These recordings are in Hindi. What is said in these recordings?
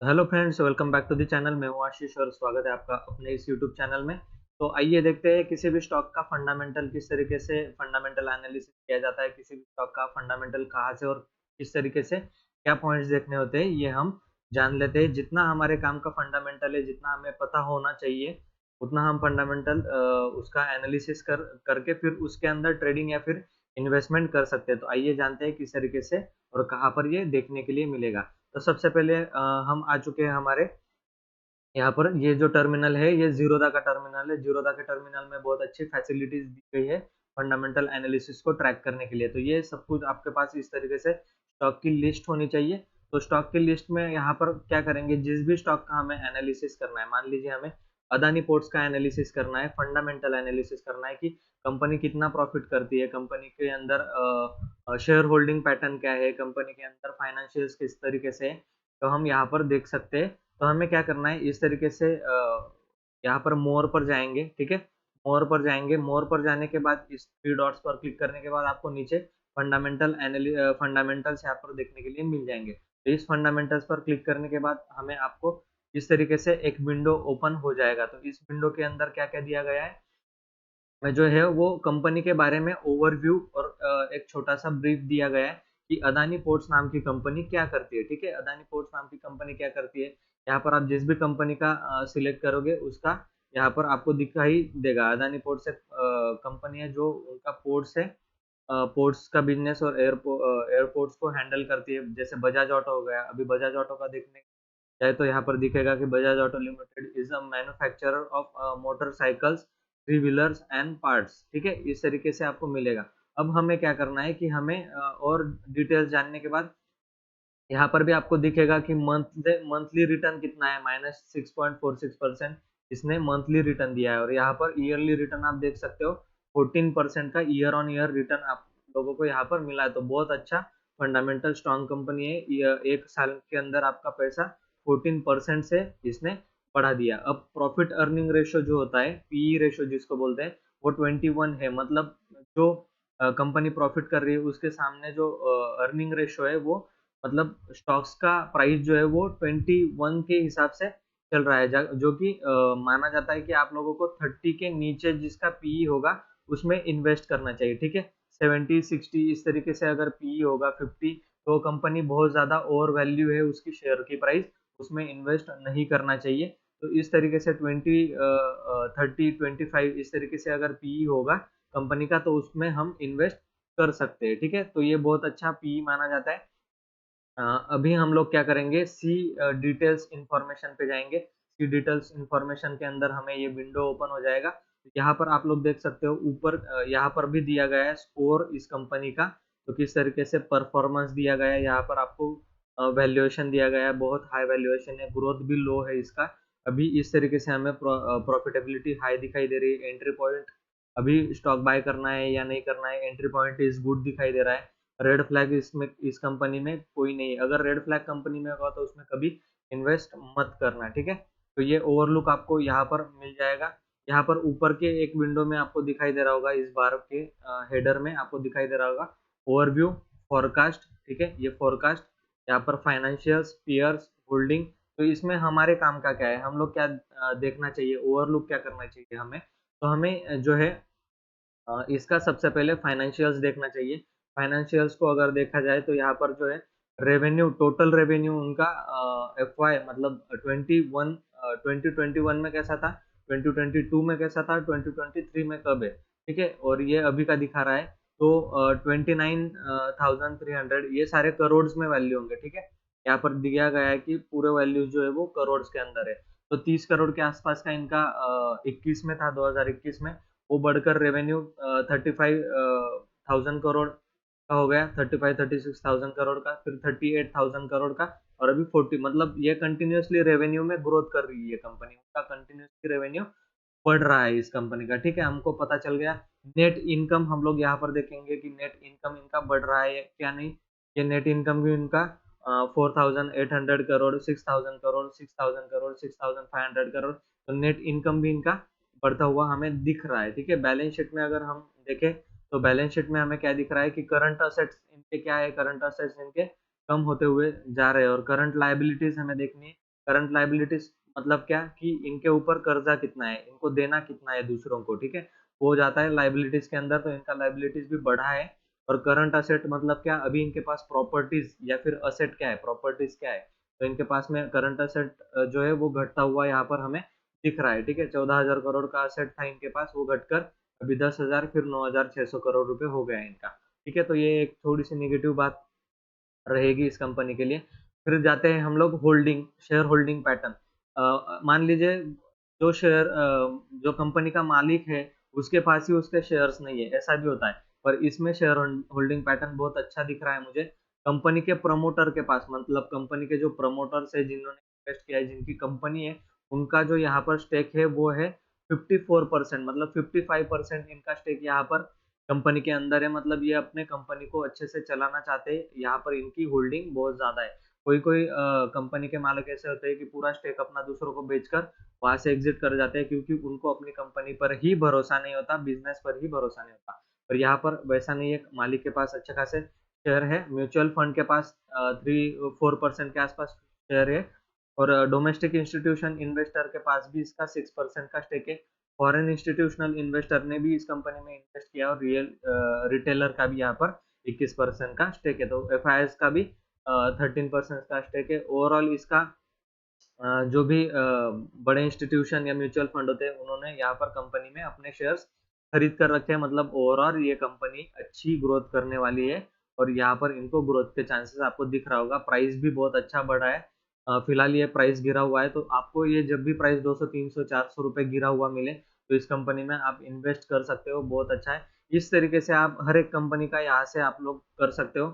Hello friends, welcome back to the channel. मैं हूं आशीष और स्वागत है आपका अपने इस यूट्यूब चैनल में। तो आइए देखते हैं किसी भी स्टॉक का फंडामेंटल किस तरीके से फंडामेंटल एनालिसिस किया जाता है, किसी भी स्टॉक का फंडामेंटल कहाँ से और किस तरीके से क्या पॉइंट्स देखने होते हैं, ये हम जान लेते हैं। जितना हमारे काम का फंडामेंटल है, जितना हमें पता होना चाहिए, उतना हम फंडामेंटल उसका एनालिसिस करके फिर उसके अंदर ट्रेडिंग या फिर इन्वेस्टमेंट कर सकते हैं। तो आइए जानते हैं किस तरीके से और कहाँ पर ये देखने के लिए मिलेगा। तो सबसे पहले हम आ चुके हैं हमारे यहाँ पर। ये जो टर्मिनल है ये जीरोधा का टर्मिनल है। जीरोधा के टर्मिनल में बहुत अच्छी फैसिलिटीज दी गई है फंडामेंटल एनालिसिस को ट्रैक करने के लिए। तो ये सब कुछ आपके पास इस तरीके से स्टॉक की लिस्ट होनी चाहिए। तो स्टॉक की लिस्ट में यहाँ पर क्या करेंगे, जिस भी स्टॉक का हमें एनालिसिस करना है, मान लीजिए हमें अदानी पोर्ट्स का एनालिसिस करना है, फंडामेंटल एनालिसिस करना है कि कंपनी कितना प्रॉफिट करती है, कंपनी के अंदर शेयर होल्डिंग पैटर्न क्या है, कंपनी के अंदर फाइनेंशियल्स किस तरीके से है, तो हम यहाँ पर देख सकते हैं। तो हमें क्या करना है, इस तरीके से यहाँ पर मोर पर जाएंगे। ठीक है, मोर पर जाएंगे। मोर पर जाने के बाद इस थ्री डॉट्स पर क्लिक करने के बाद आपको नीचे फंडामेंटल्स यहाँ पर देखने के लिए मिल जाएंगे। तो इस फंडामेंटल्स पर क्लिक करने के बाद हमें आपको इस तरीके से एक विंडो ओपन हो जाएगा। तो इस विंडो के अंदर क्या क्या दिया गया है, में जो है वो कंपनी के बारे में ओवरव्यू और एक छोटा सा ब्रीफ दिया गया है कि अदानी पोर्ट्स नाम की कंपनी क्या करती है। ठीक है, अदानी पोर्ट्स नाम की कंपनी क्या करती है, यहाँ पर आप जिस भी कंपनी का सिलेक्ट करोगे उसका यहाँ पर आपको दिखाई देगा। अदानी पोर्ट्स एक कंपनी है जो उनका पोर्ट्स है, पोर्ट्स का बिजनेस और एयरपोर्ट्स को हैंडल करती है। जैसे बजाज ऑटो हो गया, अभी बजाज ऑटो का देखने चाहे तो यहाँ पर दिखेगा कि Bajaj auto limited is a manufacturer of motorcycles, three wheelers and parts. ठीक है, इस तरीके से आपको मिलेगा। अब हमें क्या करना है कि हमें और डिटेल्स जानने के बाद यहाँ पर भी आपको दिखेगा कि मंथली रिटर्न कितना है, -6.46% इसने मंथली रिटर्न दिया है। और यहाँ पर ईयरली रिटर्न आप देख सकते हो, 14% का ईयर ऑन ईयर रिटर्न आप लोगों को यहाँ पर मिला है। तो बहुत अच्छा फंडामेंटल स्ट्रॉन्ग कंपनी है। एक साल के अंदर आपका पैसा 14% से इसने बढ़ा दिया। अब प्रॉफिट अर्निंग रेशो जो होता है, पीई रेशो जिसको बोलते हैं, वो 21 है। मतलब जो कंपनी प्रॉफिट कर रही है उसके सामने जो अर्निंग रेशो है वो, मतलब स्टॉक्स का प्राइस जो है वो 21 के हिसाब से चल रहा है, जो कि माना जाता है कि आप लोगों को 30 के नीचे जिसका पीई होगा उसमें इन्वेस्ट करना चाहिए। ठीक है, 70 60 इस तरीके से अगर पीई होगा 50, तो कंपनी बहुत ज्यादा ओवर वैल्यू है, उसकी शेयर की प्राइस, उसमें इन्वेस्ट नहीं करना चाहिए। तो इस तरीके से 20 30 25 इस तरीके से अगर पीई होगा कंपनी का, तो उसमें हम इन्वेस्ट कर सकते हैं। ठीक है, तो ये बहुत अच्छा पीई माना जाता है। अभी हम लोग क्या करेंगे, सी डिटेल्स इंफॉर्मेशन पे जाएंगे। सी डिटेल्स इंफॉर्मेशन के अंदर हमें ये विंडो ओपन हो जाएगा। यहाँ पर आप लोग देख सकते हो ऊपर यहाँ पर भी दिया गया है स्कोर इस कंपनी का। तो किस तरीके से परफॉर्मेंस दिया गया है, यहाँ पर आपको वैल्यूएशन दिया गया है, बहुत हाई वैल्यूएशन है, ग्रोथ भी लो है इसका। अभी इस तरीके से हमें प्रॉफिटेबिलिटी हाई दिखाई दे रही है। एंट्री पॉइंट, अभी स्टॉक बाय करना है या नहीं करना है, एंट्री पॉइंट इज गुड दिखाई दे रहा है। रेड फ्लैग इसमें इस कंपनी में कोई नहीं है। अगर रेड फ्लैग कंपनी में होगा तो उसमें कभी इन्वेस्ट मत करना। ठीक है, तो ये ओवरलुक आपको यहाँ पर मिल जाएगा। यहाँ पर ऊपर के एक विंडो में आपको दिखाई दे रहा होगा, इस बार के हेडर में आपको दिखाई दे रहा होगा ओवरव्यू, फोरकास्ट। ठीक है, ये फोरकास्ट, यहाँ पर फाइनेंशियल्स, पियर्स, होल्डिंग। तो इसमें हमारे काम का क्या है, हम लोग क्या देखना चाहिए, ओवरलुक क्या करना चाहिए हमें। तो हमें जो है इसका सबसे पहले फाइनेंशियल्स देखना चाहिए। फाइनेंशियल्स को अगर देखा जाए तो यहाँ पर जो है रेवेन्यू, टोटल रेवेन्यू उनका एफ वाई मतलब 2021 में कैसा था, 2022 में कैसा था, 2023 में कब है। ठीक है, और ये अभी का दिखा रहा है। तो 29,300 ये सारे करोड़ में वैल्यू होंगे। ठीक है, यहाँ पर दिया गया है कि पूरे वैल्यू जो है वो करोड़ के अंदर है। तो 30 करोड़ के आसपास का इनका 21 में था, 2021 में। वो बढ़कर रेवेन्यू 35,000 करोड़ का हो गया, 35 36,000 करोड़ का, फिर 38,000 करोड़ का, और अभी 40। मतलब ये कंटिन्यूअसली रेवेन्यू में ग्रोथ कर रही है कंपनी, उनका कंटिन्यूअसली रेवेन्यू बढ़ रहा है इस कंपनी का। ठीक है, हमको पता चल गया। नेट इनकम हम लोग यहाँ पर देखेंगे कि नेट इनकम इनका बढ़ रहा है क्या नहीं। ये नेट इनकम भी इनका 4,800 करोड़, 6,000 करोड़, 6,000 करोड़, 6,500 करोड़। तो नेट इनकम भी इनका बढ़ता हुआ हमें दिख रहा है। ठीक है, बैलेंस शीट में अगर हम देखें तो बैलेंस शीट में हमें क्या दिख रहा है कि करंट असेट्स इनके क्या है, करंट असेट्स इनके कम होते हुए जा रहे हैं, और करंट लायबिलिटीज हमें देखनी है करंट लायबिलिटीज मतलब क्या कि इनके ऊपर कर्जा कितना है, इनको देना कितना है दूसरों को, ठीक है, वो जाता है लायबिलिटीज के अंदर। तो इनका लायबिलिटीज भी बढ़ा है। और करंट असेट मतलब क्या, अभी इनके पास प्रॉपर्टीज या फिर असेट क्या है, प्रॉपर्टीज क्या है, तो इनके पास में करंट असेट जो है वो घटता हुआ यहाँ पर हमें दिख रहा है, ठीक है। 14,000 करोड़ का असेट था इनके पास, वो घटकर अभी 10,000 फिर 9,600 करोड़ रुपए हो गया है इनका, ठीक है। तो ये एक थोड़ी सी नेगेटिव बात रहेगी इस कंपनी के लिए। फिर जाते हैं हम लोग होल्डिंग, शेयर होल्डिंग पैटर्न। मान लीजिए जो शेयर जो कंपनी का मालिक है उसके पास ही उसके शेयर्स नहीं है, ऐसा भी होता है। पर इसमें शेयर होल्डिंग पैटर्न बहुत अच्छा दिख रहा है मुझे। कंपनी के प्रमोटर के पास, मतलब कंपनी के जो प्रमोटर्स है जिन्होंने इन्वेस्ट किया है, जिनकी कंपनी है, उनका जो यहाँ पर स्टेक है वो है 54%, मतलब 55% इनका स्टेक यहाँ पर कंपनी के अंदर है। मतलब ये अपने कंपनी को अच्छे से चलाना चाहते हैं, यहाँ पर इनकी होल्डिंग बहुत ज्यादा है। कोई कोई कंपनी के मालिक ऐसे होते हैं कि पूरा स्टेक अपना दूसरों को बेचकर वहां से एग्जिट कर जाते हैं, क्योंकि उनको अपनी कंपनी पर ही भरोसा नहीं होता, बिजनेस पर ही भरोसा नहीं होता। पर यहाँ पर वैसा नहीं है, मालिक के पास अच्छे खासे शेयर है, म्यूचुअल फंड के पास 3-4% के आसपास शेयर है, और डोमेस्टिक इंस्टीट्यूशन इन्वेस्टर के पास भी इसका 6% का स्टेक है। फॉरेन इंस्टीट्यूशनल इन्वेस्टर ने भी इस कंपनी में इन्वेस्ट किया, और रिटेलर का भी यहाँ पर 21% का स्टेक है। तो एफ का भी 13% का स्टेक है। ओवरऑल इसका जो भी बड़े इंस्टीट्यूशन या म्यूचुअल फंड होते हैं उन्होंने यहाँ पर कंपनी में अपने शेयर्स खरीद कर रखे हैं। मतलब ओवरऑल ये कंपनी अच्छी ग्रोथ करने वाली है, और यहाँ पर इनको ग्रोथ के चांसेस आपको दिख रहा होगा। प्राइस भी बहुत अच्छा बढ़ा है। फिलहाल ये प्राइस गिरा हुआ है, तो आपको ये जब भी प्राइस 200 300 400 रुपए गिरा हुआ मिले तो इस कंपनी में आप इन्वेस्ट कर सकते हो, बहुत अच्छा है। इस तरीके से आप हर एक कंपनी का यहाँ से आप लोग कर सकते हो,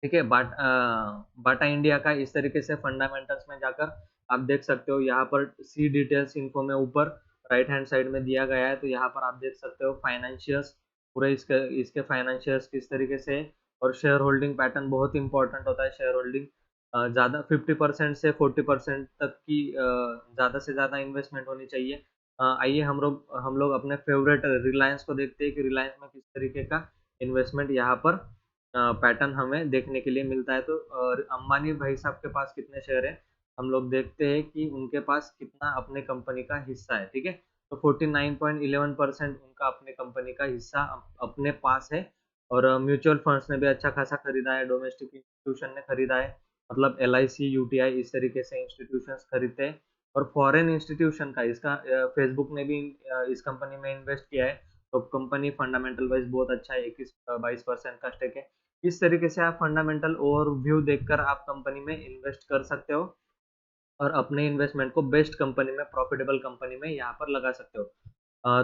ठीक है। बाटा इंडिया का इस तरीके से फंडामेंटल्स में जाकर आप देख सकते हो। यहाँ पर सी डिटेल्स इन्फो में ऊपर राइट हैंड साइड में दिया गया है, तो यहाँ पर आप देख सकते हो फाइनेंशियल्स, पूरे इसके इसके फाइनेंशियल्स किस तरीके से है। और शेयर होल्डिंग पैटर्न बहुत इंपॉर्टेंट होता है। शेयर होल्डिंग ज़्यादा 50% से 40% तक की ज़्यादा से ज़्यादा इन्वेस्टमेंट होनी चाहिए। आइए हम लोग अपने फेवरेट रिलायंस को देखते हैं कि रिलायंस में किस तरीके का इन्वेस्टमेंट यहाँ पर पैटर्न हमें देखने के लिए मिलता है। तो अंबानी भाई साहब के पास कितने शेयर है, हम लोग देखते हैं कि उनके पास कितना अपने कंपनी का हिस्सा है, ठीक है। तो 49.11% उनका अपने कंपनी का हिस्सा अपने पास है। और म्यूचुअल फंड्स ने भी अच्छा खासा खरीदा है, डोमेस्टिक इंस्टीट्यूशन ने खरीदा है, मतलब LIC UTI इस तरीके से इंस्टीट्यूशंस खरीदते हैं। और फॉरेन इंस्टीट्यूशन का इसका फेसबुक ने भी इस कंपनी में इन्वेस्ट किया है। तो कंपनी फंडामेंटल वाइज बहुत अच्छा है, 21-22% का स्टेक है। इस तरीके से आप फंडामेंटल ओवरव्यू देखकर आप कंपनी में इन्वेस्ट कर सकते हो, और अपने इन्वेस्टमेंट को बेस्ट कंपनी में, प्रॉफिटेबल कंपनी में यहाँ पर लगा सकते हो।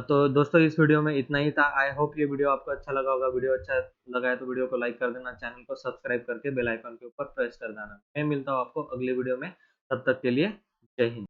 तो दोस्तों इस वीडियो में इतना ही था। आई होप ये वीडियो आपको अच्छा लगा होगा। वीडियो अच्छा लगा है तो वीडियो को लाइक कर देना, चैनल को सब्सक्राइब करके बेल आइकन के ऊपर प्रेस कर देना। मैं मिलता हूँ आपको अगले वीडियो में, तब तक के लिए जय हिंद।